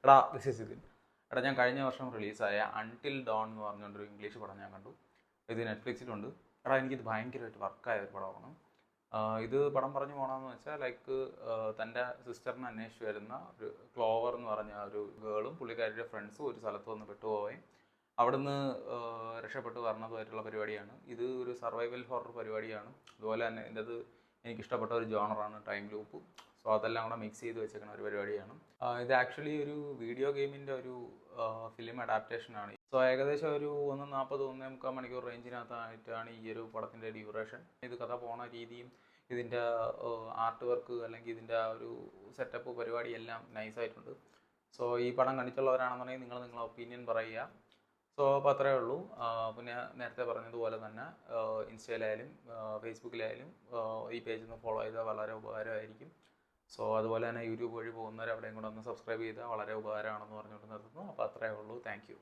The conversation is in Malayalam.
എടാ ദിസ് ഇസ് ഇതിൻ. എടാ ഞാൻ കഴിഞ്ഞ വർഷം റിലീസായ അൺടിൽ ഡോൺ എന്ന് പറഞ്ഞുകൊണ്ടൊരു ഇംഗ്ലീഷ് പടം ഞാൻ കണ്ടു. ഇത് നെറ്റ്ഫ്ലിക്സിലുണ്ട്. എടാ എനിക്കിത് ഭയങ്കരമായിട്ട് വർക്കായ ഒരു പടമാണ്. ഇത് പടം പറഞ്ഞു പോകണമെന്ന് വെച്ചാൽ ലൈക്ക് തൻ്റെ സിസ്റ്ററിനെ അന്വേഷിച്ച് വരുന്ന ഒരു ക്ലോവർ എന്ന് പറഞ്ഞ ഒരു ഗേളും പുള്ളിക്കാരിയുടെ ഫ്രണ്ട്സും ഒരു സ്ഥലത്ത് വന്ന് പെട്ടുപോവുകയും അവിടുന്ന് രക്ഷപ്പെട്ട് വരണതുമായിട്ടുള്ള പരിപാടിയാണ്. ഇത് ഒരു സർവൈവൽ ഹൊറർ പരിപാടിയാണ്. അതുപോലെ തന്നെ ഇതിൻ്റെ അത് എനിക്കിഷ്ടപ്പെട്ട ഒരു ജോണറാണ് ടൈം ലൂപ്പ്. സോ അതെല്ലാം കൂടെ മിക്സ് ചെയ്ത് വെച്ചേക്കുന്ന ഒരു പരിപാടിയാണ്. ഇത് ആക്ച്വലി ഒരു വീഡിയോ ഗെയിമിൻ്റെ ഒരു ഫിലിം അഡാപ്റ്റേഷനാണ്. സോ ഏകദേശം ഒരു 1:40-1:45 മണിക്കൂർ റേഞ്ചിനകത്തായിട്ടാണ് ഈ ഒരു പടത്തിൻ്റെ ഡ്യൂറേഷൻ. ഇത് കഥ പോണ രീതിയും ഇതിൻ്റെ ആർട്ട് വർക്ക് അല്ലെങ്കിൽ ഇതിൻ്റെ ആ ഒരു സെറ്റപ്പ് പരിപാടിയെല്ലാം നൈസായിട്ടുണ്ട്. സോ ഈ പടം കണ്ടിട്ടുള്ളവരാണെന്നുണ്ടെങ്കിൽ നിങ്ങളെ ഒപ്പീനിയൻ പറയുക. സോ അപ്പോൾ അത്രയേ ഉള്ളൂ. പിന്നെ നേരത്തെ പറഞ്ഞതുപോലെ തന്നെ ഇൻസ്റ്റയിലായാലും ഫേസ്ബുക്കിലായാലും ഈ പേജിൽ നിന്ന് ഫോളോ ചെയ്താൽ വളരെ ഉപകാരമായിരിക്കും. സോ അതുപോലെ തന്നെ യൂട്യൂബ് വഴി പോകുന്നവർ അവിടെയും കൂടെ ഒന്ന് സബ്സ്ക്രൈബ് ചെയ്താൽ വളരെ ഉപകാരമാണെന്ന് പറഞ്ഞുകൊണ്ട് നിർത്തുന്നു. അപ്പോൾ അത്രയേ ഉള്ളൂ. Thank you.